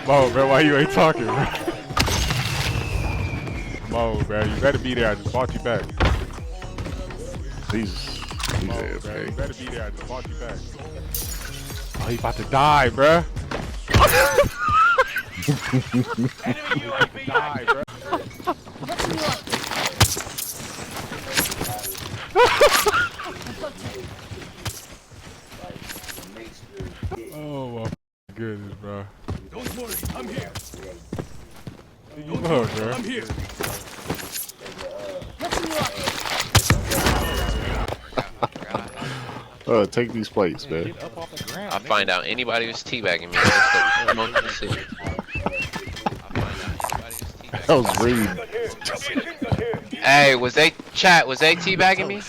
Mo, bro, why you ain't talking, bro? Mo, bro, you better be there. I just bought you back. He's Mo, bro, AFK. you better be there. I just bought you back. Oh, he about to die, bro. Die, bro. Oh my goodness, bro. Don't worry, I'm here. Don't worry, bro. I'm here. Take these plates, man. Get up off the ground. I'll find out anybody who's teabagging me. That's the most of the city. That was Reed. Hey, was they teabagging me?